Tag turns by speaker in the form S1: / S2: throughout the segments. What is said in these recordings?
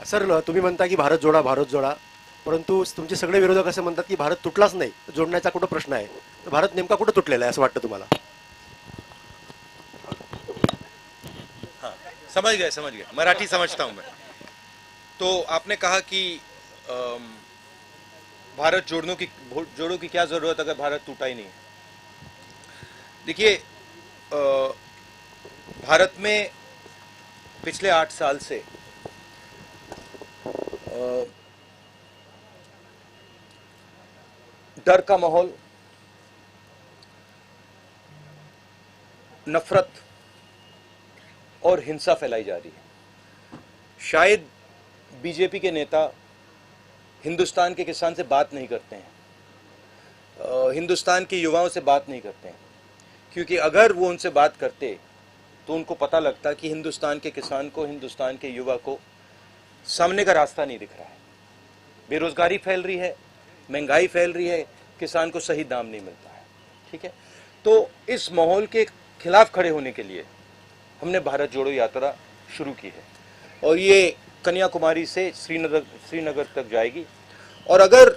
S1: Sir, तुम्ही म्हणता की भारत जोडा, भारत जोडा, परंतु तुमचे सगळे विरोधक असे म्हणतात की भारत तुटलाच नाही, जोडण्याचा कुठं प्रश्न आहे? तर भारत नेमका कुठं तुटलेला आहे असं वाटतं तुम्हाला?
S2: हाँ, समझ गए, मराठी समझता हूँ मैं। तो आपने कहा कि अम, भारत जोड़ो की क्या जरूरत अगर भारत टूटा ही नहीं है। देखिए, भारत में पिछले 8 साल से डर का माहौल, नफरत और हिंसा फैलाई जा रही है। शायद बीजेपी के नेता हिंदुस्तान के किसान से बात नहीं करते हैं, हिंदुस्तान के युवाओं से बात नहीं करते हैं, क्योंकि अगर वो उनसे बात करते तो उनको पता लगता कि हिंदुस्तान के किसान को, हिंदुस्तान के युवा को सामने का रास्ता नहीं दिख रहा है। बेरोजगारी फैल रही है, महंगाई फैल रही है, किसान को सही दाम नहीं मिलता है। ठीक है, तो इस माहौल के खिलाफ खड़े होने के लिए हमने भारत जोड़ो यात्रा शुरू की है और ये कन्याकुमारी से श्रीनगर तक जाएगी। और अगर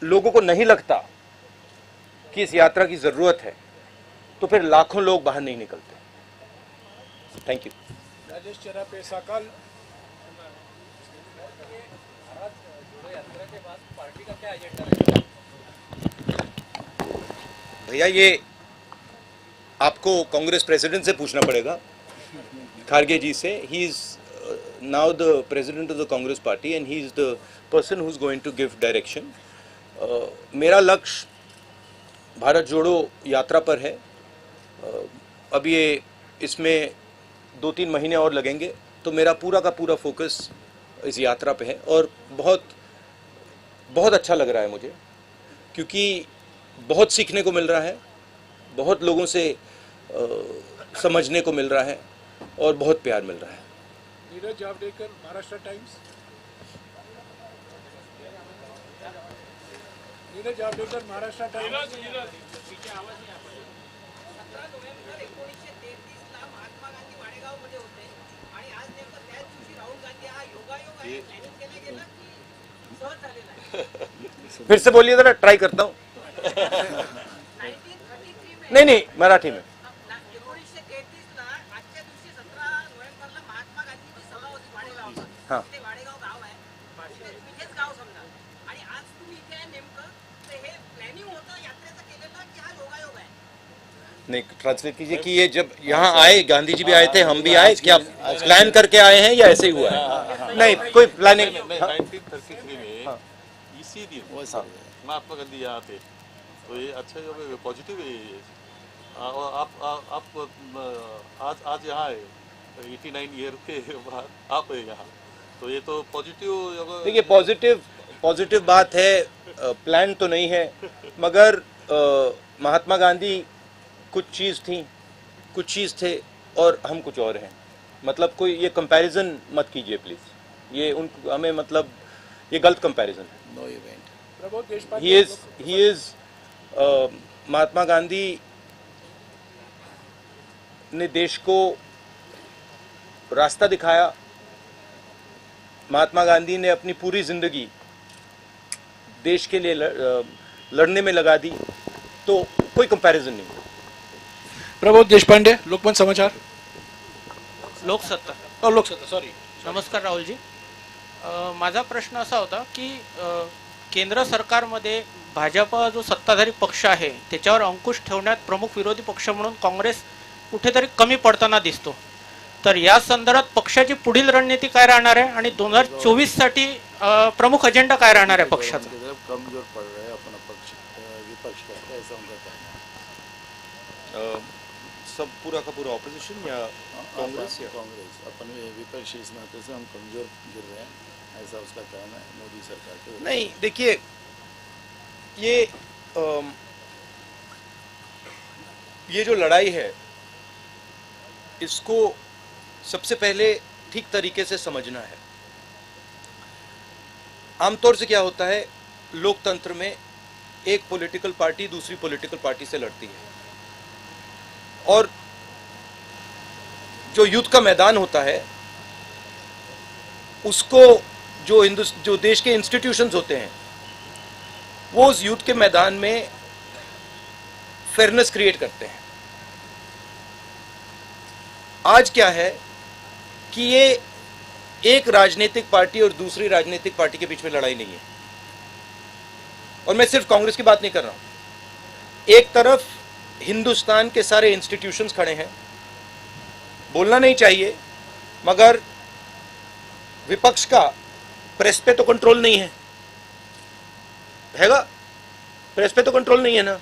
S2: लोगों को नहीं लगता कि इस यात्रा की जरूरत है तो फिर लाखों लोग बाहर नहीं निकलते। Thank you.
S3: राजेश चरापे साकल।
S2: भैया, ये आपको कांग्रेस प्रेसिडेंट से पूछना पड़ेगा, खारगे जी से। He is now the president of the Congress party and he is the person who is going to give direction. मेरा लक्ष्य भारत जोड़ो यात्रा पर है। अब ये इसमें 2-3 महीने और लगेंगे, तो मेरा पूरा का पूरा फोकस इस यात्रा पे है और बहुत बहुत अच्छा लग रहा है मुझे, क्योंकि बहुत सीखने को मिल रहा है, बहुत लोगों से समझने को मिल रहा है और बहुत प्यार मिल रहा है।
S3: नीरज जावड़ेकर, महाराष्ट्र टाइम्स। नीरज जावड़ेकर, महाराष्ट्र टाइम्स।
S2: फिर से बोलिए जरा, ट्राई करता हूँ। नहीं, मराठी में। हाँ, नहीं, ट्रांसलेट कीजिए कि ये जब यहाँ आए, गांधी जी भी आए थे, हम भी आए, क्या प्लान करके आए हैं या ऐसे ही हुआ है? नहीं, कोई प्लानिंग।
S4: 1933 में इसी दिन महात्मा गांधी यहाँ थे, तो ये अच्छा जो पॉजिटिव है ये। और आप आज यहाँ आए 89 ईयर के बाद आप है यहाँ, तो ये तो पॉजिटिव।
S2: देखिए, पॉजिटिव बात है। प्लान तो नहीं है, मगर महात्मा गांधी कुछ चीज़ थे और हम कुछ और हैं। मतलब कोई ये कंपैरिजन मत कीजिए प्लीज, ये हमें मतलब ये गलत कंपैरिजन है।
S4: No event.
S3: Prabodh Deshpande.
S2: He is Mahatma Gandhi ने देश को रास्ता दिखाया। महात्मा गांधी ने अपनी पूरी जिंदगी देश के लिए लड़ने में लगा दी, तो कोई कंपैरिजन नहीं।
S3: प्रबोध देशपांडे, लोकमत समाचार।
S5: लोकसत्ता
S3: सॉरी।
S5: नमस्कार राहुलजी. माझा प्रश्न असा होता की केंद्र सरकारमध्ये भाजपा जो सत्ताधारी पक्ष आहे त्याच्यावर अंकुश ठेवण्यात प्रमुख विरोधी पक्ष म्हणून काँग्रेस कुठेतरी कमी पडताना दिसतो. तर या संदर्भात पक्षाची पुढील रणनीती काय राहणार आहे आणि 2024 साठी प्रमुख अजेंडा काय राहणार आहे पक्षाचा?
S4: कमजोर पड़ रहा है अपना पक्ष, विपक्ष का, ऐसा उनका कहना है।
S2: सब पूरा का पूरा ऑपोजिशन या कांग्रेस
S4: अपन विपक्षी इस नाते से हम कमजोर गिर रहे हैं, ऐसा उसका कहना है मोदी सरकार के।
S2: नहीं, देखिए, ये जो लड़ाई है इसको सबसे पहले ठीक तरीके से समझना है। आमतौर से क्या होता है, लोकतंत्र में एक पॉलिटिकल पार्टी दूसरी पॉलिटिकल पार्टी से लड़ती है और जो युद्ध का मैदान होता है उसको जो देश के इंस्टीट्यूशंस होते हैं वो उस यूथ के मैदान में फेयरनेस क्रिएट करते हैं। आज क्या है कि ये एक राजनीतिक पार्टी और दूसरी राजनीतिक पार्टी के बीच में लड़ाई नहीं है, और मैं सिर्फ कांग्रेस की बात नहीं कर रहा हूं। एक तरफ हिंदुस्तान के सारे इंस्टीट्यूशंस खड़े हैं, बोलना नहीं चाहिए मगर विपक्ष का प्रेस पे तो कंट्रोल नहीं हैगा, प्रेस पे तो कंट्रोल नहीं है ना,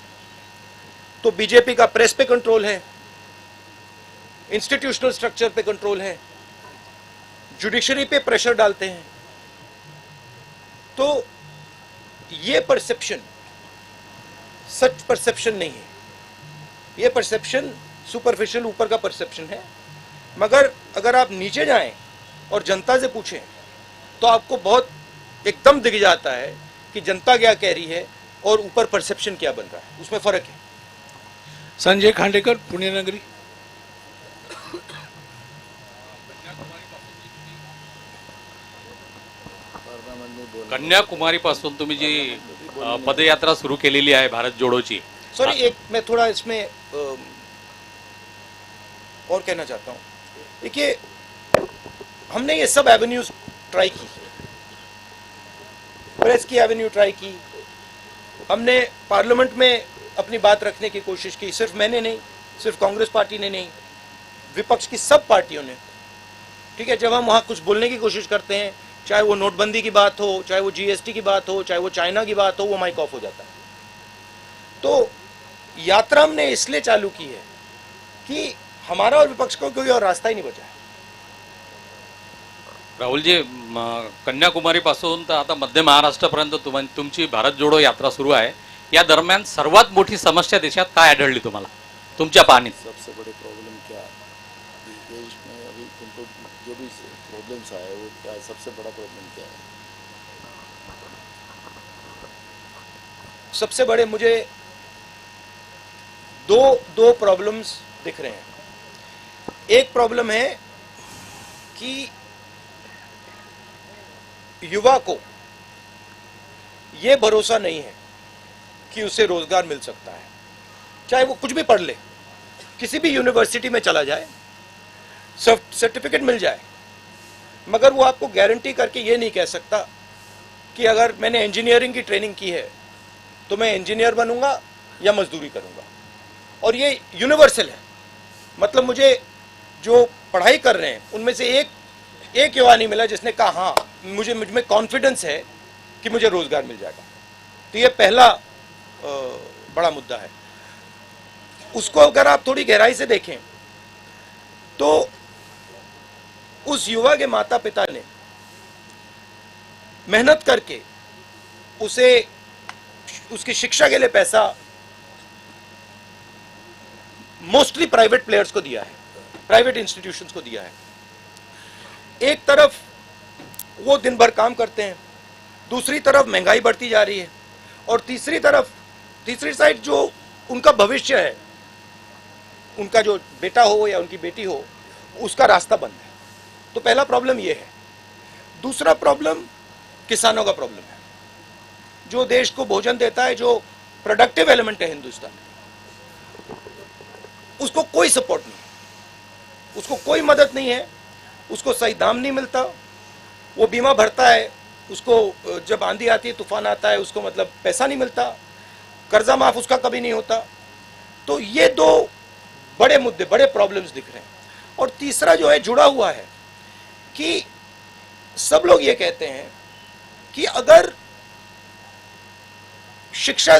S2: तो बीजेपी का प्रेस पे कंट्रोल है, इंस्टीट्यूशनल स्ट्रक्चर पे कंट्रोल है, जुडिशरी पे प्रेशर डालते हैं। तो ये परसेप्शन सच परसेप्शन नहीं है, ये परसेप्शन सुपरफिशियल ऊपर का परसेप्शन है। मगर अगर आप नीचे जाएं और जनता से पूछें तो आपको बहुत एकदम दिख जाता है कि जनता क्या कह रही है और ऊपर परसेप्शन क्या बन रहा है, उसमें फर्क है।
S3: संजय खांडेकर, पुणे नगरी।
S6: कन्याकुमारीपासून तुम्ही जी पदयात्रा सुरू केलेली आहे भारत जोडोची,
S2: सॉरी, एक मैं थोड़ा इसमें और कहना चाहता हूँ। देखिए, हमने ये सब एवेन्यूज ट्राई की, प्रेस की एवेन्यू ट्राई की, हमने पार्लियामेंट में अपनी बात रखने की कोशिश की, सिर्फ मैंने नहीं, सिर्फ कांग्रेस पार्टी ने नहीं, विपक्ष की सब पार्टियों ने। ठीक है, जब हम वहाँ कुछ बोलने की कोशिश करते हैं, चाहे वो नोटबंदी की बात हो, चाहे वो जीएसटी की बात हो, चाहे वो चाइना की बात हो, वो माइक ऑफ हो जाता है। तो यात्रा हमने इसलिए चालू की है कि हमारा और विपक्ष को कोई और रास्ता ही नहीं बचा है।
S6: राहुलजी, कन्याकुमारीपासून तर आता मध्य महाराष्ट्रापर्यंत तुमची भारत जोडो यात्रा सुरू आहे। या दरम्यान सर्वात मोठी समस्या देशात काय आढळली तुम्हाला तुमच्या पाहणीत?
S7: सबसे बड़े प्रॉब्लम क्या है देश में अभी तुमको जो भी प्रॉब्लम्स आए वो क्या है, सबसे बड़ा प्रॉब्लम क्या है?
S2: सबसे बड़े मुझे दो प्रॉब्लम्स दिख रहे हैं। एक प्रॉब्लम है कि युवा को यह भरोसा नहीं है कि उसे रोजगार मिल सकता है, चाहे वो कुछ भी पढ़ ले, किसी भी यूनिवर्सिटी में चला जाए, सर्टिफिकेट मिल जाए, मगर वो आपको गारंटी करके ये नहीं कह सकता कि अगर मैंने इंजीनियरिंग की ट्रेनिंग की है तो मैं इंजीनियर बनूंगा या मजदूरी करूंगा। और ये यूनिवर्सल है, मतलब मुझे जो पढ़ाई कर रहे हैं उनमें से एक युवा नहीं मिला जिसने कहा हाँ मुझ में कॉन्फिडेंस है कि मुझे रोजगार मिल जाएगा। तो ये पहला बड़ा मुद्दा है। उसको अगर आप थोड़ी गहराई से देखें तो उस युवा के माता पिता ने मेहनत करके उसे उसकी शिक्षा के लिए पैसा मोस्टली प्राइवेट प्लेयर्स को दिया है, प्राइवेट इंस्टीट्यूशंस को दिया है। एक तरफ वो दिन भर काम करते हैं, दूसरी तरफ महंगाई बढ़ती जा रही है, और तीसरी साइड जो उनका भविष्य है, उनका जो बेटा हो या उनकी बेटी हो, उसका रास्ता बंद है। तो पहला प्रॉब्लम ये है। दूसरा प्रॉब्लम किसानों का प्रॉब्लम है, जो देश को भोजन देता है, जो प्रोडक्टिव एलिमेंट है हिंदुस्तान, उसको कोई सपोर्ट नहीं, उसको कोई मदद नहीं है, उसको सही दाम नहीं मिलता। वो बीमा भरता है, उसको जब आंधी आती है, तूफान आता है, उसको मतलब पैसा नहीं मिलता, कर्जा माफ उसका कभी नहीं होता। तो ये दो बड़े मुद्दे, बड़े प्रॉब्लम्स दिख रहे हैं। और तीसरा जो है जुड़ा हुआ है कि सब लोग ये कहते हैं कि अगर शिक्षा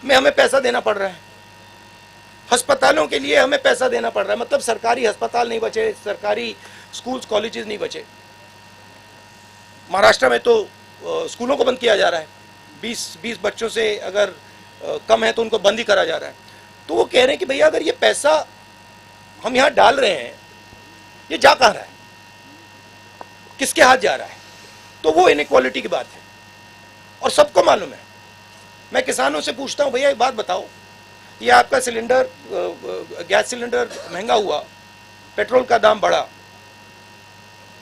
S2: में हमें पैसा देना पड़ रहा है, अस्पतालों के लिए हमें पैसा देना पड़ रहा है, मतलब सरकारी अस्पताल नहीं बचे, सरकारी स्कूल्स कॉलेजेस नहीं बचे। महाराष्ट्र में तो स्कूलों को बंद किया जा रहा है, 20 बच्चों से अगर कम है तो उनको बंद ही करा जा रहा है। तो वो कह रहे हैं कि भैया अगर ये पैसा हम यहाँ डाल रहे हैं, ये जा कहाँ रहा है, किसके हाथ जा रहा है? तो वो इनइक्वालिटी की बात है और सबको मालूम है। मैं किसानों से पूछता हूँ, भैया एक बात बताओ, ये आपका सिलेंडर, गैस सिलेंडर महंगा हुआ, पेट्रोल का दाम बढ़ा,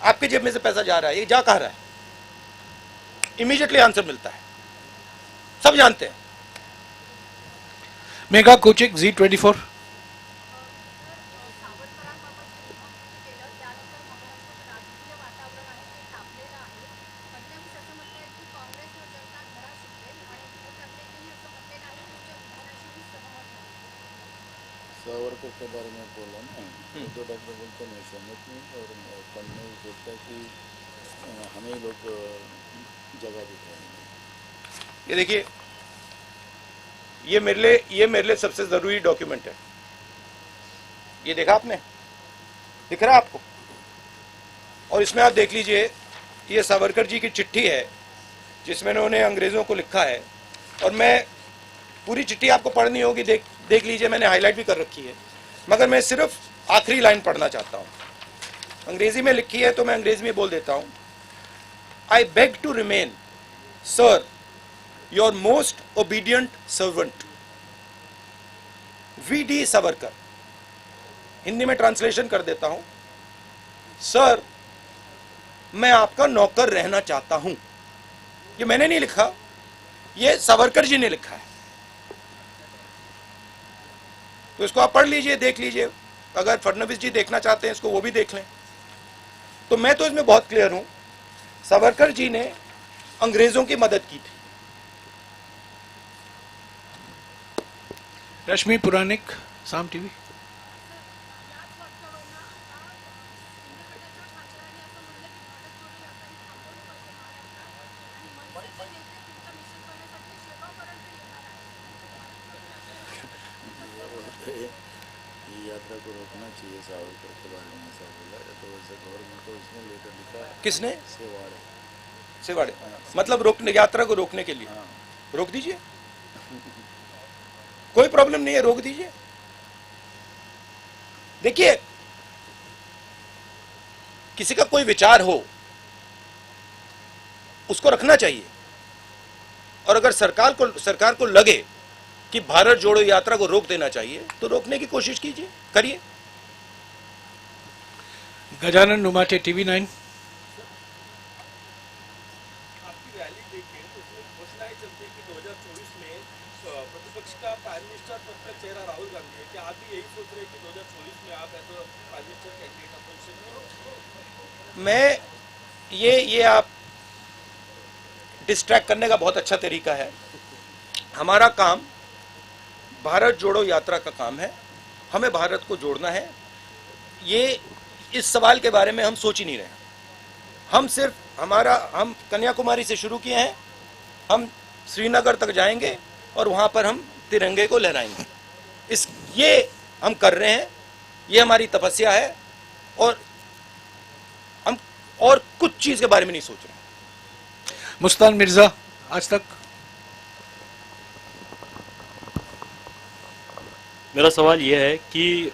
S2: आपके जेब में से पैसा जा रहा है, ये जा कहाँ रहा है? इमीडिएटली आंसर मिलता है, सब जानते हैं।
S3: Mega कोचिक Z24.
S7: सावरकर के बारे में बोला ना, तो डॉक्टर बोलते मैं सहमत नहीं, और फडणवीस बोलता है कि हमें ही लोग जगह दिखाएंगे।
S2: ये देखिए, ये मेरे लिए सबसे जरूरी डॉक्यूमेंट है। ये देखा आपने, दिख रहा है आपको? और इसमें आप देख लीजिए, ये सावरकर जी की चिट्ठी है जिसमें उन्होंने अंग्रेजों को लिखा है। और मैं पूरी चिट्ठी आपको पढ़नी होगी, देख लीजिए, मैंने हाईलाइट भी कर रखी है, मगर मैं सिर्फ आखिरी लाइन पढ़ना चाहता हूं। अंग्रेजी में लिखी है तो मैं अंग्रेजी में बोल देता हूं। I beg to remain sir your most obedient servant V.D. Savarkar. Hindi में ट्रांसलेशन कर देता हूं, सर मैं आपका नौकर रहना चाहता हूं। ये मैंने नहीं लिखा, ये सावरकर जी ने लिखा है। तो इसको आप पढ़ लीजिए, देख लीजिए। अगर फडणवीस जी देखना चाहते हैं इसको, वो भी देख लें। तो मैं तो इसमें बहुत क्लियर हूं, सावरकर जी ने अंग्रेजों की मदद की थी।
S3: रश्मि पुराणिक, साम टीवी.
S7: ये यात्रा को रोकना चाहिए, सावरकर के बारे में ऐसा बोला है, तो वैसे गवर्नमेंट को इसने लेटर लिखा है।
S2: किसने?
S7: सेवाड़े।
S2: सेवाड़े, मतलब रोकने, यात्रा को रोकने के लिए। रोक दीजिए, कोई प्रॉब्लम नहीं है, रोक दीजिए। देखिए, किसी का कोई विचार हो उसको रखना चाहिए, और अगर सरकार को लगे कि भारत जोड़ो यात्रा को रोक देना चाहिए तो रोकने की कोशिश कीजिए, करिए।
S3: गजानन नुमाटे, TV9.
S8: आपकी रैली देखें तो उसमें घोषणाएं चलती है कि 2024 में प्रतिपक्ष का प्राइम मिनिस्टर पद का चेहरा राहुल गांधी है। क्या आप भी यही सोच रहे हैं कि 2024 में आप as prime minister candidate opposition में?
S2: मैं ये आप डिस्ट्रैक्ट करने का बहुत अच्छा तरीका है। हमारा काम भारत जोड़ो यात्रा का काम है, हमें भारत को जोड़ना है। ये इस सवाल के बारे में हम सोच ही नहीं रहे। हम सिर्फ हम कन्याकुमारी से शुरू किए हैं, हम श्रीनगर तक जाएंगे और वहां पर हम तिरंगे को लहराएंगे। ये हम कर रहे हैं, ये हमारी तपस्या है, और हम और कुछ चीज के बारे में नहीं सोच रहे।
S3: मुस्तान मिर्जा, आज तक.
S9: मेरा सवाल यह है कि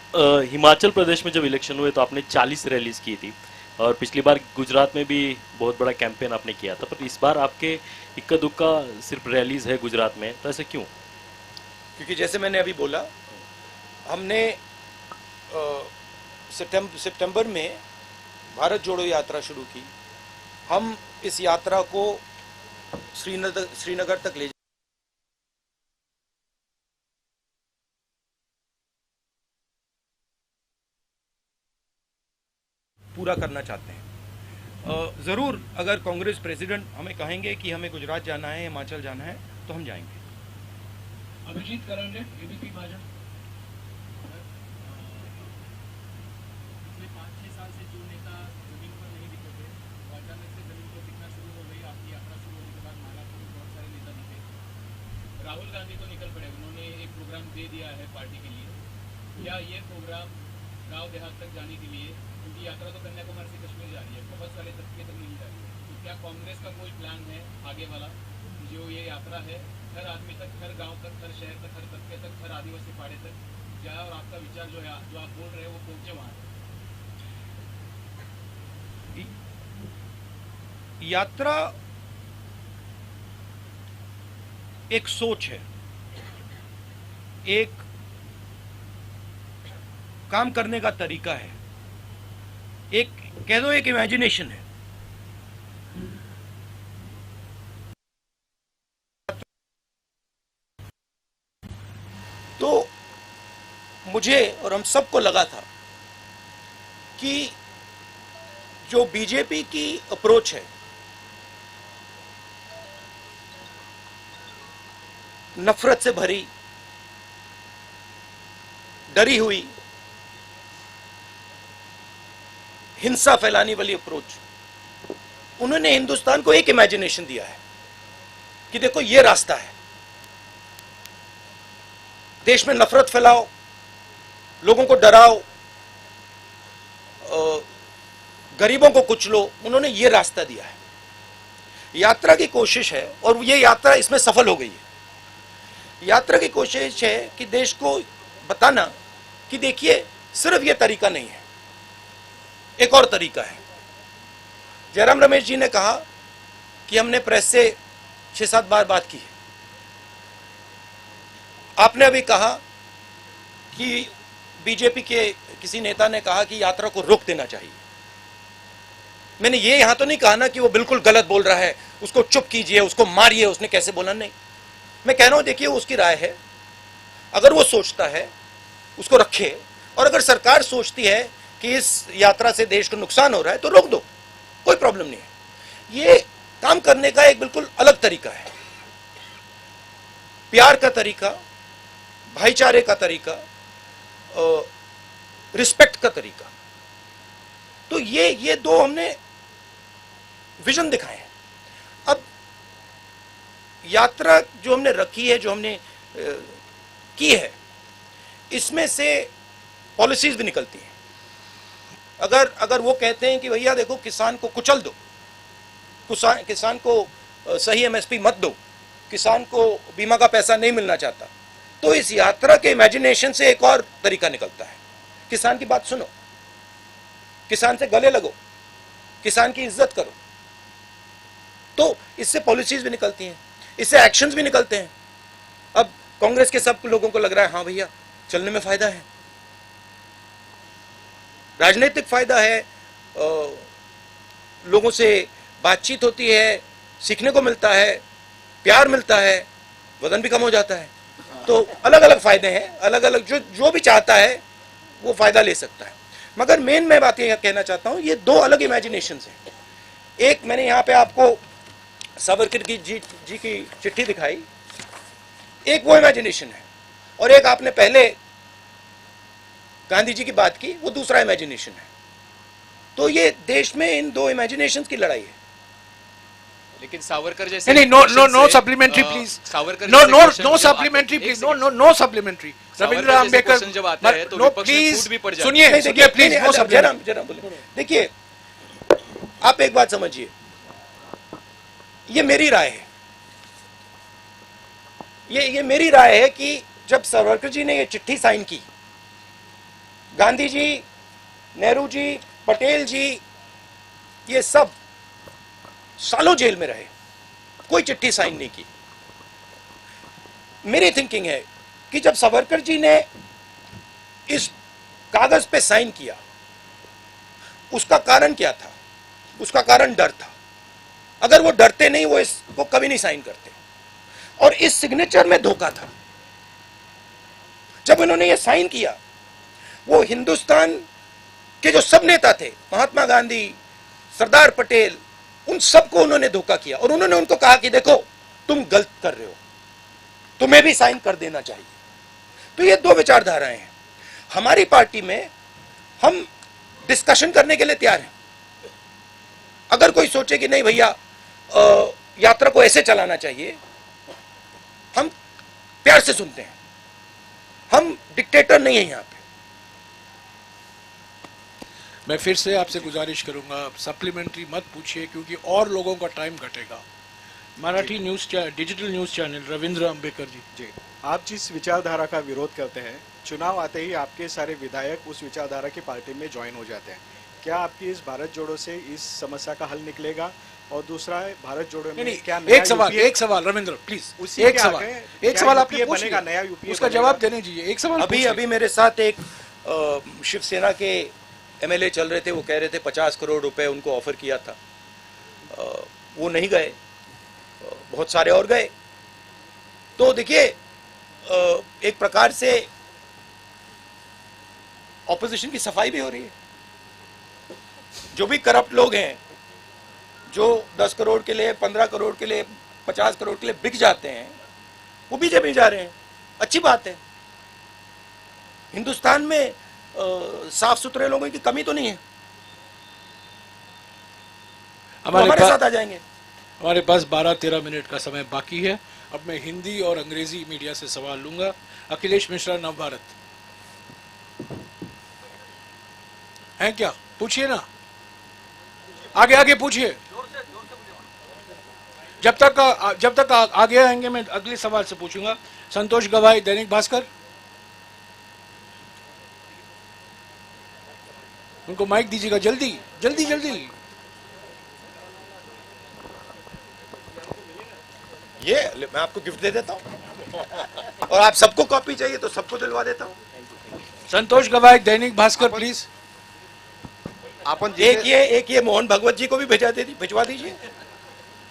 S9: हिमाचल प्रदेश में जब इलेक्शन हुए तो आपने 40 रैलीज की थी, और पिछली बार गुजरात में भी बहुत बड़ा कैंपेन आपने किया था, पर इस बार आपके इक्का दुक्का सिर्फ रैलीज है गुजरात में, तो ऐसे क्यों?
S2: क्योंकि जैसे मैंने अभी बोला, हमने सितंबर में भारत जोड़ो यात्रा शुरू की। हम इस यात्रा को श्रीनगर तक ले पूरा करना चाहते हैं। ज़रूर अगर कांग्रेस प्रेसिडेंट हमें कहेंगे कि हमें गुजरात जाना है, हिमाचल जाना है, तो हम जाएंगे।
S3: अभिजीत करंडे, ABP भाजपा.
S10: 5-6 साल से जो नेता जमीन पर नहीं दिखे थे, वो अचानक से जमीन पर दिखना शुरू हो गई। आपकी यात्रा शुरू होने के बाद मालापुर में बहुत सारे नेता दिखे। राहुल गांधी तो निकल पड़े, उन्होंने एक प्रोग्राम दे दिया है पार्टी के लिए। क्या ये प्रोग्राम गांव देहात तक जाने के लिए, क्योंकि यात्रा तो कन्याकुमारी से कश्मीर जा रही है, बहुत सारे तबके तक नहीं जा रही है, तो क्या कांग्रेस का कोई प्लान है आगे वाला, जो ये यात्रा है हर आदमी तक, हर गांव तक, हर शहर तक, हर तबके तक, हर आदिवासी पाड़े तक जाए, और आपका विचार जो है, जो आप बोल रहे हैं, वो पहुंचे वहां?
S2: यात्रा एक सोच है, एक काम करने का तरीका है, एक
S8: कह दो एक इमेजिनेशन है। तो मुझे और हम सबको लगा था कि जो बीजेपी की अप्रोच है, नफरत से भरी, डरी हुई, हिंसा फैलाने वाली अप्रोच, उन्होंने हिंदुस्तान को एक इमेजिनेशन दिया है कि देखो ये रास्ता है, देश में नफरत फैलाओ, लोगों को डराओ, गरीबों को कुचलो। उन्होंने ये रास्ता दिया है। यात्रा की कोशिश है और ये यात्रा इसमें सफल हो गई है। यात्रा की कोशिश है कि देश को बताना कि देखिए सिर्फ ये तरीका नहीं है, एक और तरीका है। जयराम रमेश जी ने कहा कि हमने प्रेस से 6-7 बार बात की है। आपने अभी कहा कि बीजेपी के किसी नेता ने कहा कि यात्रा को रोक देना चाहिए। मैंने ये यहां तो नहीं कहा ना कि वो बिल्कुल गलत बोल रहा है, उसको चुप कीजिए, उसको मारिए, उसने कैसे बोला, नहीं। मैं कह रहा हूं देखिए उसकी राय है, अगर वो सोचता है उसको रखे, और अगर सरकार सोचती है कि इस यात्रा से देश को नुकसान हो रहा है तो रोक दो, कोई प्रॉब्लम नहीं है। ये काम करने का एक बिल्कुल अलग तरीका है, प्यार का तरीका, भाईचारे का तरीका, रिस्पेक्ट का तरीका। तो ये दो हमने विजन दिखाए हैं। अब यात्रा जो हमने रखी है, जो हमने की है, इसमें से पॉलिसीज भी निकलती हैं। अगर वो कहते हैं कि भैया देखो किसान को कुचल दो, किसान को सही एमएसपी मत दो, किसान को बीमा का पैसा नहीं मिलना चाहता, तो इस यात्रा के इमेजिनेशन से एक और तरीका निकलता है। किसान की बात सुनो, किसान से गले लगो, किसान की इज्जत करो। तो इससे पॉलिसीज भी निकलती हैं, इससे एक्शंस भी निकलते हैं। अब कांग्रेस के सब लोगों को लग रहा है हाँ भैया चलने में फायदा है, राजनीतिक फायदा है, लोगों से बातचीत होती है, सीखने को मिलता है, प्यार मिलता है, वजन भी कम हो जाता है। तो अलग अलग फायदे हैं, अलग अलग जो भी चाहता है वो फायदा ले सकता है। मगर मेन मैं बात ये कहना चाहता हूं, ये दो अलग इमेजिनेशंस हैं। एक मैंने यहां पे आपको सावरकर जी की चिट्ठी दिखाई, एक वो इमेजिनेशन है, और एक आपने पहले गांधी जी की बात की, वो दूसरा इमेजिनेशन है। तो ये देश में इन दो इमेजिनेशंस की लड़ाई है।
S10: लेकिन सावरकर जैसे
S3: नहीं, no supplementary please,
S10: Savarkar
S3: no supplementary please, no supplementary. Ravindra Ambedkar
S10: जब आता है तो
S3: नो
S10: विपक्ष में
S3: प्लीज
S10: फूट भी पड़ जाती है।
S3: सुनिए प्लीज, नो सप्लीमेंट्री।
S8: जरा बोले, देखिए आप एक बात समझिए, ये मेरी राय है, ये मेरी राय है कि जब सावरकर जी ने ये चिट्ठी साइन की, गांधी जी, नेहरू जी, पटेल जी, ये सब सालों जेल में रहे, कोई चिट्ठी साइन नहीं की। मेरी थिंकिंग है कि जब सावरकर जी ने इस कागज पे साइन किया, उसका कारण क्या था? उसका कारण डर था। अगर वो डरते नहीं, वो इसको कभी नहीं साइन करते। और इस सिग्नेचर में धोखा था। जब उन्होंने ये साइन किया, वो हिंदुस्तान के जो सब नेता थे, महात्मा गांधी, सरदार पटेल, उन सबको उन्होंने धोखा किया, और उन्होंने उनको कहा कि देखो तुम गलत कर रहे हो, तुम्हें भी साइन कर देना चाहिए। तो ये दो विचारधाराएं हैं। हमारी पार्टी में हम डिस्कशन करने के लिए तैयार हैं। अगर कोई सोचे कि नहीं भैया यात्रा को ऐसे चलाना चाहिए, हम प्यार से सुनते हैं, हम डिक्टेटर नहीं है यहां पे।
S3: मैं फिर से आपसे गुजारिश करूंगा, सप्लीमेंट्री मत पूछिए, क्योंकि और लोगों का टाइम घटेगा। Marathi news digital news channel, Ravindra Ambekar ji.
S11: आप जिस विचारधारा का विरोध करते हैं, चुनाव आते ही आपके सारे विधायक उस विचारधारा की पार्टी में ज्वाइन हो जाते हैं। क्या आपकी इस भारत जोड़ो से इस समस्या का हल निकलेगा? और दूसरा है भारत जोड़ो में
S3: नहीं,
S11: क्या
S3: एक सवाल रविंद्र प्लीज, एक सवाल आपने पूछ
S11: बनेगा,
S3: लिया,
S11: नया यूपीए
S3: उसका जवाब देने दीजिए। एक सवाल
S8: अभी मेरे साथ एक शिवसेना के
S2: MLA चल रहे थे, वो कह रहे थे 50 करोड़ रुपए उनको ऑफर किया था, वो नहीं गए, बहुत सारे और गए। तो देखिए एक प्रकार से ऑपोजिशन की सफाई भी हो रही है। जो भी करप्ट लोग हैं, जो 10 करोड़ के लिए, 15 करोड़ के लिए, 50 करोड़ के लिए बिक जाते हैं, वो बीजेपी में जा रहे हैं। अच्छी बात है। हिंदुस्तान में साफ सुथरे लोगों की कमी तो नहीं है, तो हमारे साथ आ जाएंगे।
S3: हमारे पास 12-13 मिनट का समय बाकी है। अब मैं हिंदी और अंग्रेजी मीडिया से सवाल लूंगा। अखिलेश मिश्रा, नवभारत हैं क्या? पूछिए ना, आगे आगे पूछिए। जब तक आगे आएंगे मैं अगले सवाल से पूछूंगा। संतोष गवाई, दैनिक भास्कर, उनको माइक दीजिएगा, जल्दी जल्दी जल्दी।
S2: ये मैं आपको गिफ्ट दे देता हूं, और आप सबको कॉपी चाहिए तो सबको दिलवा देता हूं।
S3: संतोष गवाई, दैनिक भास्कर, प्लीज।
S1: आपण
S2: एक ये मोहन भगवत जी को भी भिजवा दीजिए।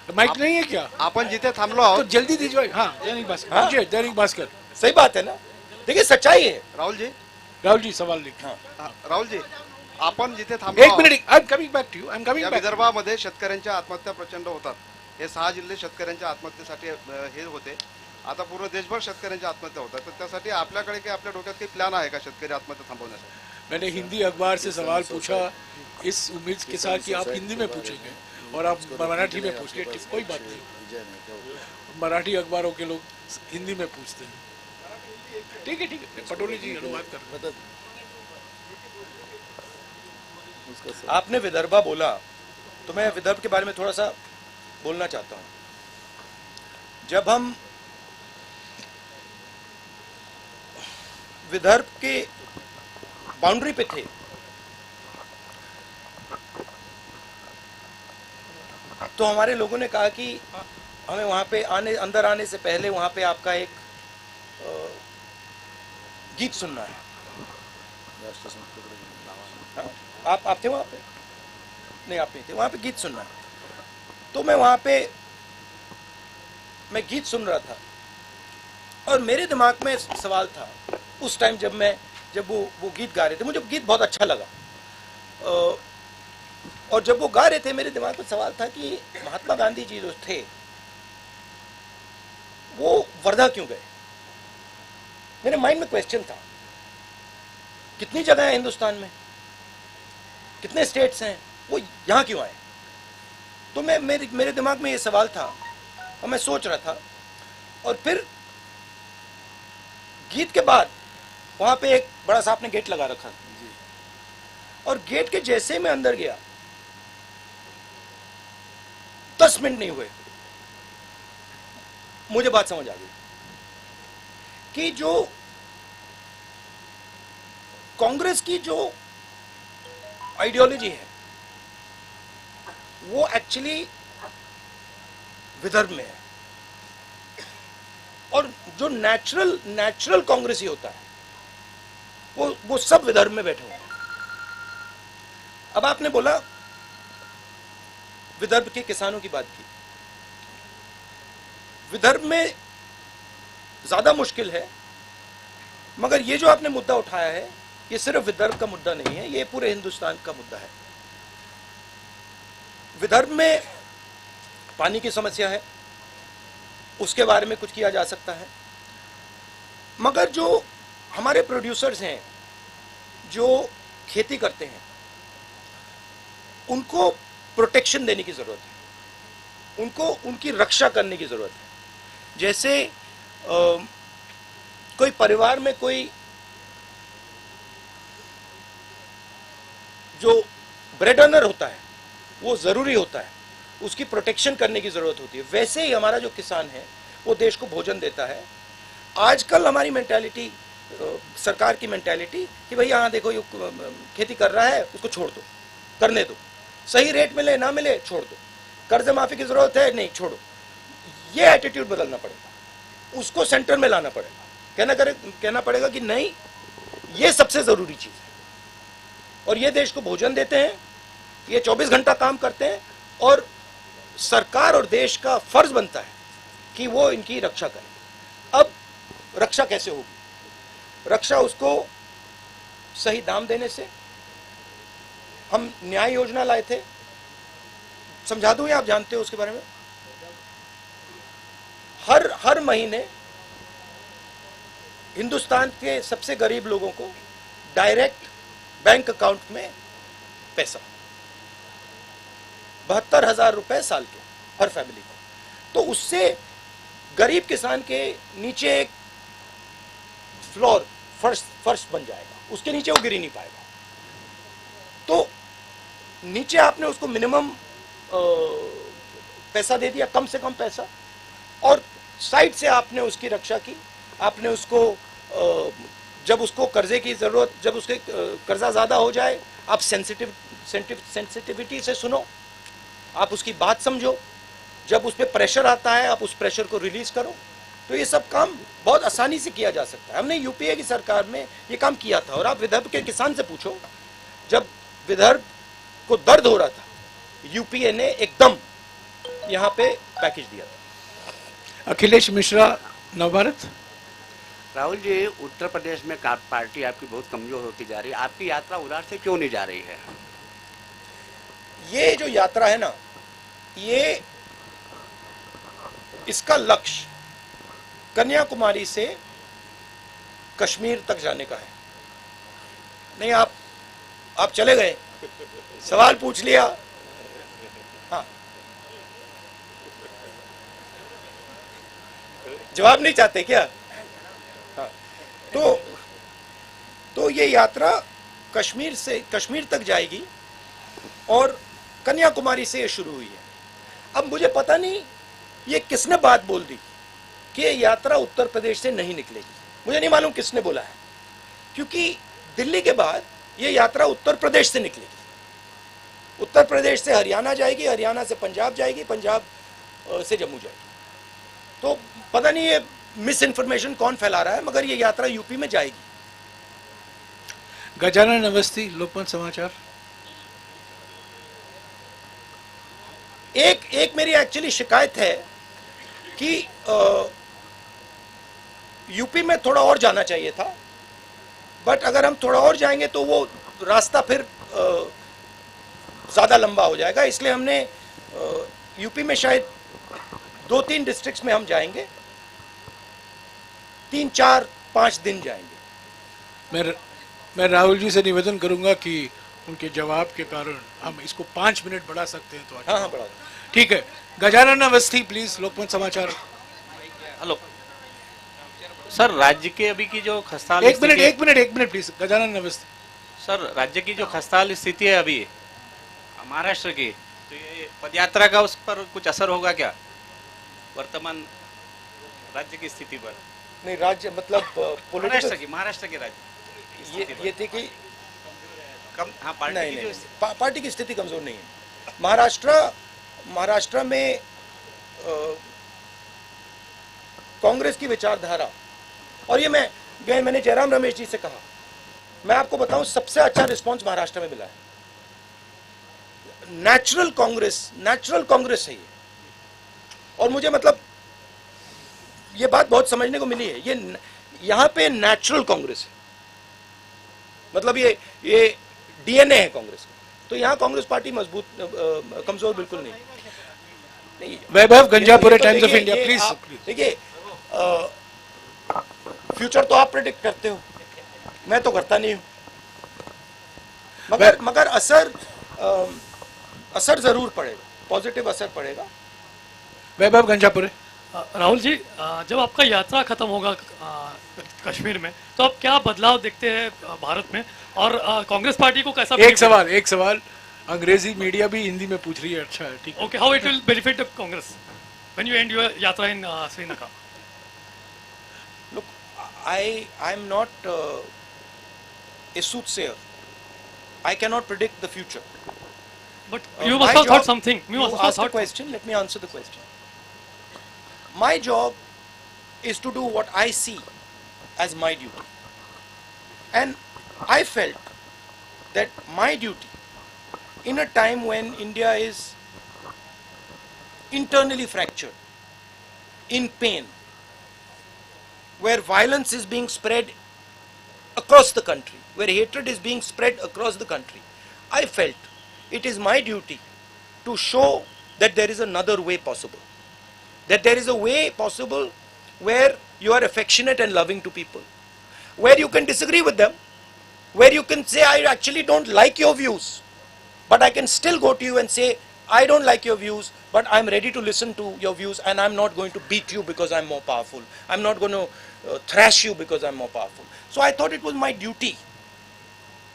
S3: माइक नहीं है क्या?
S1: आपण जिथे थांबलो
S3: तो
S1: आहोत,
S3: जल्दी दीजिए। हाँ, दैनिक भास्कर,
S2: हाँ?
S3: पूछिए, दैनिक भास्कर।
S2: सही बात है ना, देखिए सच्चाई है।
S3: राहुल जी सवाल लिख।
S1: राहुल जी, आपण जिथे थांबलो
S3: एक minute, I am coming back to you, I am coming
S1: या
S3: बैक।
S1: विदर्भामध्ये शेतकऱ्यांच्या आत्महत्या प्रचंड होतात. हे 6 जिल्हे शेतकऱ्यांच्या आत्महत्येसाठी हे होते. आता पूर्ण देशभर शेतकऱ्यांच्या आत्महत्या होतात. तर त्यासाठी आपल्याकडे काही आपल्या डोक्यात काही प्लॅन आहे का शेतकरी आत्महत्या थांबवण्यासाठी?
S3: मैंने हिंदी अखबार से सवाल पूछा इस उम्मीद के साथ कि आप हिंदी में पूछेंगे और आप मराठी में पूछ लिए, ठीक, कोई बात नहीं। मराठी अखबारों के लोग हिंदी में पूछते हैं। ठीक है, पटोले जी अनुवाद कर।
S2: आपने विदर्भा बोला तो मैं विदर्भ के बारे में थोड़ा सा बोलना चाहता हूं। जब हम विदर्भ के बाउंड्री पे थे तो हमारे लोगों ने कहा कि हमें वहां पे अंदर आने से पहले वहां पे आपका एक गीत सुनना है। हाँ, आप थे वहां पे? नहीं, आप नहीं थे। वहां पे गीत सुनना है। तो मैं वहां पे मैं गीत सुन रहा था और मेरे दिमाग में सवाल था उस टाइम जब वो गीत गा रहे थे। मुझे गीत बहुत अच्छा लगा और जब वो गा रहे थे मेरे दिमाग में सवाल था कि महात्मा गांधी जी जो थे वो वर्धा क्यों गए। मेरे माइंड में क्वेश्चन था, कितनी जगह है हिंदुस्तान में, कितने स्टेट्स हैं, वो यहाँ क्यों आए। तो मेरे दिमाग में ये सवाल था और मैं सोच रहा था। और फिर गीत के बाद वहां पे एक बड़ा सा आपने गेट लगा रखा और गेट के जैसे मैं अंदर गया 10 मिनट नहीं हुए मुझे बात समझ आ गई कि जो कांग्रेस की जो आइडियोलॉजी है वो एक्चुअली विदर्भ में है और जो नेचुरल कांग्रेसी होता है वो सब विदर्भ में बैठे हुए हैं। अब आपने बोला विदर्भ के किसानों की बात की। विदर्भ में ज्यादा मुश्किल है, मगर ये जो आपने मुद्दा उठाया है ये सिर्फ विदर्भ का मुद्दा नहीं है, ये पूरे हिंदुस्तान का मुद्दा है। विदर्भ में पानी की समस्या है, उसके बारे में कुछ किया जा सकता है, मगर जो हमारे प्रोड्यूसर्स हैं जो खेती करते हैं उनको प्रोटेक्शन देने की जरूरत है, उनको उनकी रक्षा करने की जरूरत है। जैसे कोई परिवार में कोई जो ब्रेड अर्नर होता है वो जरूरी होता है, उसकी प्रोटेक्शन करने की जरूरत होती है। वैसे ही हमारा जो किसान है वो देश को भोजन देता है। आजकल हमारी मेंटालिटी, सरकार की मेंटालिटी कि भाई यहाँ देखो ये खेती कर रहा है उसको छोड़ दो, करने दो, सही रेट मिले ना मिले छोड़ दो, कर्ज माफी की जरूरत है नहीं छोड़ो। ये एटीट्यूड बदलना पड़ेगा, उसको सेंटर में लाना पड़ेगा। कहना पड़ेगा कि नहीं ये सबसे जरूरी चीज है, और ये देश को भोजन देते हैं, ये 24 घंटा काम करते हैं, और सरकार और देश का फर्ज बनता है कि वो इनकी रक्षा करे। अब रक्षा कैसे होगी? रक्षा उसको सही दाम देने से। हम न्याय योजना लाए थे, समझा दूं या आप जानते हो उसके बारे में? हर महीने हिंदुस्तान के सबसे गरीब लोगों को डायरेक्ट बैंक अकाउंट में पैसा, 72,000 रुपए साल के हर फैमिली को। तो उससे गरीब किसान के नीचे एक फ्लोर, फर्श बन जाएगा, उसके नीचे वो गिर ही नहीं पाएगा। तो नीचे आपने उसको मिनिमम पैसा दे दिया, कम से कम पैसा, और साइड से आपने उसकी रक्षा की। आपने उसको जब उसको कर्जे की जरूरत, जब उसके कर्जा ज्यादा हो जाए, आप सेंसिटिविटी से सुनो, आप उसकी बात समझो। जब उस पर प्रेशर आता है, आप उस प्रेशर को रिलीज करो। तो ये सब काम बहुत आसानी से किया जा सकता है। हमने यूपीए की सरकार में ये काम किया था। और आप विदर्भ के किसान से पूछो, जब विदर्भ को दर्द हो रहा था, यूपीए ने एकदम यहाँ पे पैकेज दिया था।
S3: अखिलेश मिश्रा, नवभारत।
S12: राहुल जी, उत्तर प्रदेश में पार्टी आपकी बहुत कमजोर होती जा रही है, आपकी यात्रा उधर से क्यों नहीं जा रही है?
S2: ये जो यात्रा है ना, ये इसका लक्ष्य कन्याकुमारी से कश्मीर तक जाने का है। नहीं, आप चले गए, सवाल पूछ लिया। हाँ, जवाब नहीं चाहते क्या? हाँ, तो ये यात्रा कश्मीर तक जाएगी और कन्याकुमारी से ये शुरू हुई है। अब मुझे पता नहीं ये किसने बात बोल दी कि ये यात्रा उत्तर प्रदेश से नहीं निकलेगी। मुझे नहीं मालूम किसने बोला है, क्योंकि दिल्ली के बाद ये यात्रा उत्तर प्रदेश से निकलेगी। उत्तर प्रदेश से हरियाणा जाएगी, हरियाणा से पंजाब जाएगी, पंजाब से जम्मू जाएगी। तो पता नहीं ये मिस इन्फॉर्मेशन कौन फैला रहा है, मगर ये यात्रा यूपी में जाएगी।
S3: गजानन अवस्थी, लोकमत समाचार।
S2: एक मेरी एक्चुअली शिकायत है कि यूपी में थोड़ा और जाना चाहिए था, बट अगर हम थोड़ा और जाएंगे तो वो रास्ता फिर ज़्यादा लंबा हो जाएगा। इसलिए हमने यूपी में शायद 2-3 डिस्ट्रिक्ट्स में हम जाएंगे, 3, 4, 5 दिन जाएंगे।
S3: मैं राहुल जी से निवेदन करूंगा कि उनके जवाब के कारण हम इसको 5 मिनट बढ़ा सकते हैं तो अच्छा।
S2: हाँ, बढ़ा।
S3: ठीक है, गजानन अवस्थी प्लीज, लोकमत समाचार।
S5: हेलो सर, राज्य के अभी की जो खस्ताहाल
S3: एक minute please, Gajanan Awasthi.
S5: Sir, राज्य की जो खस्ताहाल स्थिति है अभी महाराष्ट्र की, तो ये पदयात्रा का उस पर कुछ असर होगा क्या वर्तमान राज्य की स्थिति पर?
S2: नहीं, राज्य मतलब
S5: महाराष्ट्र के राज्य
S2: ये थी कि
S5: हाँ,
S2: पार्टी की स्थिति कमजोर नहीं है। महाराष्ट्र में कांग्रेस की विचारधारा, और ये मैंने जयराम रमेश जी से कहा, मैं आपको बताऊं सबसे अच्छा रिस्पांस महाराष्ट्र में मिला है। नेचुरल कांग्रेस है ये। और मुझे मतलब ये बात बहुत समझने को मिली है, ये यहाँ पे नेचुरल कांग्रेस है, मतलब ये डीएनए है कांग्रेस का। तो यहाँ कांग्रेस पार्टी मजबूत, कमजोर बिल्कुल नहीं।
S3: वैभव गंजापुरे, टाइम्स ऑफ इंडिया प्लीज।
S2: देखिए, फ्यूचर तो आप प्रेडिक्ट करते हो, मैं तो करता नहीं हूं, मगर असर जरूर पड़ेगा, पॉजिटिव असर पड़ेगा।
S3: वैभव गंजापुरे।
S13: राहुल जी, जब आपका यात्रा खत्म होगा कश्मीर में, तो आप क्या बदलाव देखते हैं भारत में, और कांग्रेस पार्टी को कैसा?
S3: एक सवाल अंग्रेजी मीडिया भी हिंदी में पूछ रही है। अच्छा है, ठीक है।
S13: Okay, how it will benefit the Congress when you and your यात्रा इन Srinagar?
S2: Look, I am not a soothsayer. I cannot predict the future.
S13: But you must have thought something.
S2: You asked a question. Let me answer the question. My job is to do what I see as my duty, and I felt
S14: that my duty, in a time when India is internally fractured, in pain, where violence is being spread across the country, where hatred is being spread across the country, I felt it is my duty to show that there is another way possible. That there is a way possible where you are affectionate and loving to people, where you can disagree with them, where you can say, I actually don't like your views, but I can still go to you and say, I don't like your views, but I'm ready to listen to your views, and I'm not going to beat you because I'm more powerful. I'm not going to thrash you because I'm more powerful. So I thought it was my duty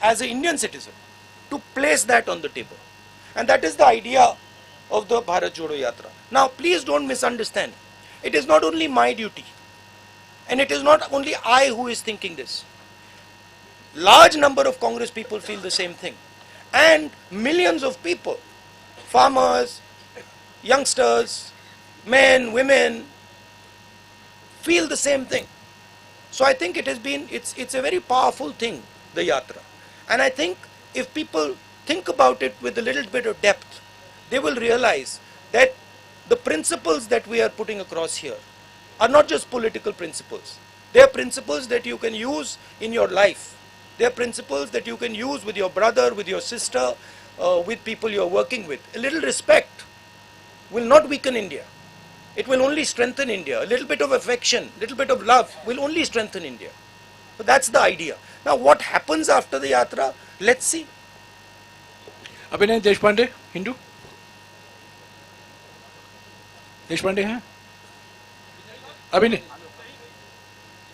S14: as an Indian citizen to place that on the table. And that is the idea of the Bharat Jodo Yatra. Now, please don't misunderstand. It is not only my duty, and it is not only I who is thinking this. Large number of Congress people feel the same thing. And millions of people, farmers, youngsters, men, women, feel the same thing. So I think it's a very powerful thing, the Yatra. And I think if people think about it with a little bit of depth, they will realize that the principles that we are putting across here are not just political principles. They are principles that you can use in your life. They are principles that you can use with your brother, with your sister, with people you are working with. A little respect will not weaken India. It will only strengthen India. A little bit of affection, a little bit of love will only strengthen India. So that's the idea. Now what happens after the Yatra? Let's see.
S3: अभिनय देशपांडे, हिंदू देशपांडे हैं?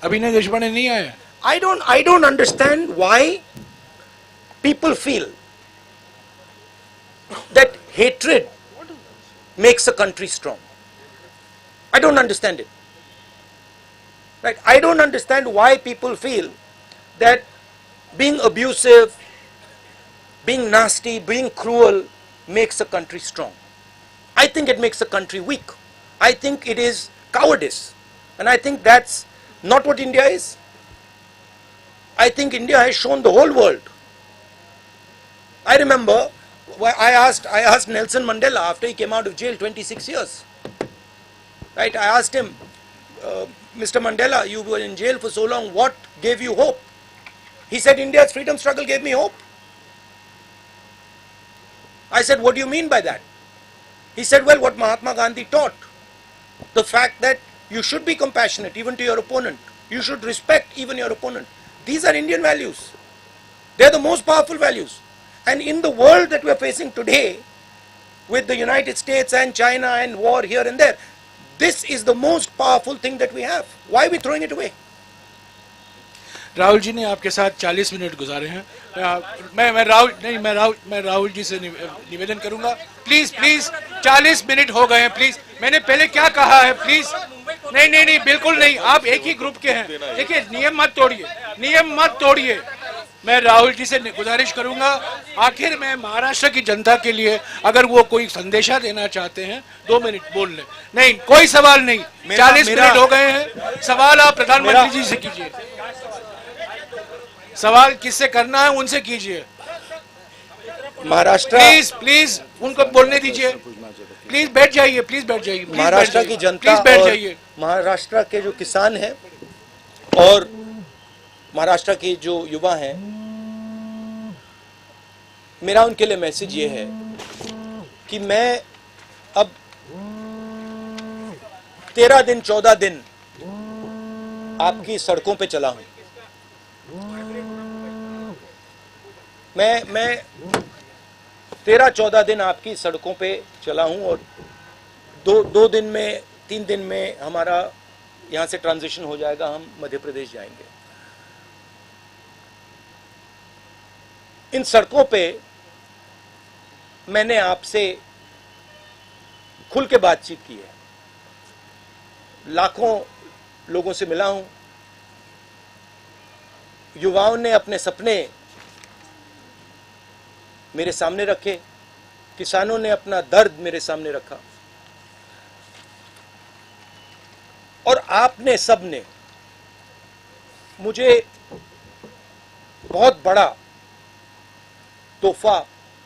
S3: अभिनय देशपांडे नहीं आए?
S14: I don't understand why people feel that hatred makes a country strong. I don't understand it. Right? I don't understand why people feel that being abusive, being nasty, being cruel makes a country strong. I think it makes a country weak. I think it is cowardice. And I think that's not what India is. I think India has shown the whole world. I remember I asked Nelson Mandela after he came out of jail 26 years. Right? I asked him, Mr. Mandela, you were in jail for so long, what gave you hope? He said, India's freedom struggle gave me hope. I said, what do you mean by that? He said, well, what Mahatma Gandhi taught. The fact that you should be compassionate even to your opponent. You should respect even your opponent. These are Indian values. They are the most powerful values. And in the world that we are facing today, with the United States and China and war here and there, this is the most powerful thing that we have. Why are we throwing it away?
S3: Rahul ji ने आपके साथ 40 minute गुजारे हैं। मैं राहुल जी से निवेदन करूंगा, please 40 minute हो गए हैं, प्लीज। मैंने पहले क्या कहा है, प्लीज। नहीं, बिल्कुल नहीं, आप एक ही ग्रुप के हैं। देखिए, नियम मत तोड़िए। मैं राहुल जी से गुजारिश करूंगा, आखिर में महाराष्ट्र की जनता के लिए अगर वो कोई संदेशा देना चाहते हैं, 2 मिनट बोल लें। नहीं, कोई सवाल नहीं, 40 मिनट हो गए हैं। सवाल आप प्रधानमंत्री जी से कीजिए। सवाल किससे करना है उनसे कीजिए।
S14: महाराष्ट्र,
S3: प्लीज उनको बोलने दीजिए। प्लीज बैठ जाइए।
S14: महाराष्ट्र की जनता और महाराष्ट्र के जो किसान हैं और महाराष्ट्र के जो युवा हैं, मेरा उनके लिए मैसेज ये है कि मैं अब 13 दिन 14 दिन आपकी सड़कों पे चला हूं। मैं 13-14 दिन आपकी सड़कों पे चला हूं और दो दिन में 3 दिन में हमारा यहां से ट्रांजिशन हो जाएगा, हम मध्य प्रदेश जाएंगे। इन सड़कों पे मैंने आपसे खुल के बातचीत की है, लाखों लोगों से मिला हूं। युवाओं ने अपने सपने मेरे सामने रखे, किसानों ने अपना दर्द मेरे सामने रखा और आपने सबने मुझे बहुत बड़ा तोहफा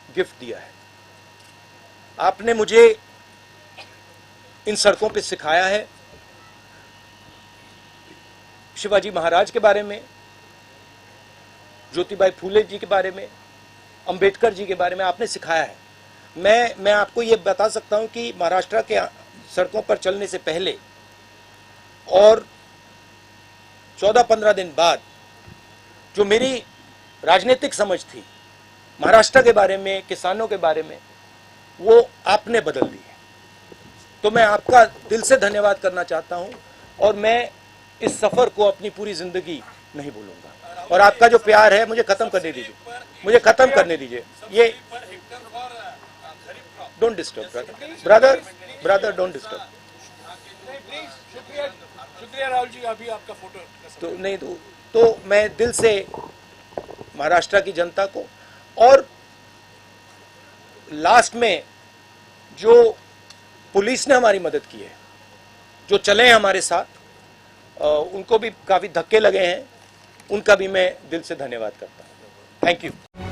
S14: गिफ्ट दिया है। आपने मुझे इन सड़कों पे सिखाया है, शिवाजी महाराज के बारे में, ज्योतिबाई फूले जी के बारे में, अंबेडकर जी के बारे में आपने सिखाया है। मैं आपको ये बता सकता हूं कि महाराष्ट्र के सड़कों पर चलने से पहले और 14-15 दिन बाद जो मेरी राजनीतिक समझ थी महाराष्ट्र के बारे में, किसानों के बारे में, वो आपने बदल दी है। तो मैं आपका दिल से धन्यवाद करना चाहता हूं और मैं इस सफर को अपनी पूरी जिंदगी नहीं भूलूंगा। और आपका जो प्यार है मुझे खत्म करने दीजिए, मुझे खत्म करने दीजिए। ये don't disturb brother, don't disturb.
S3: शुक्रिया राहुल जी, अभी आपका फोटो
S14: तो नहीं तो मैं दिल से महाराष्ट्र की जनता को और लास्ट में जो पुलिस ने हमारी मदद की है, जो चले हैं हमारे साथ, उनको भी काफी धक्के लगे हैं, उनका भी मैं दिल से धन्यवाद करता हूं। Thank you.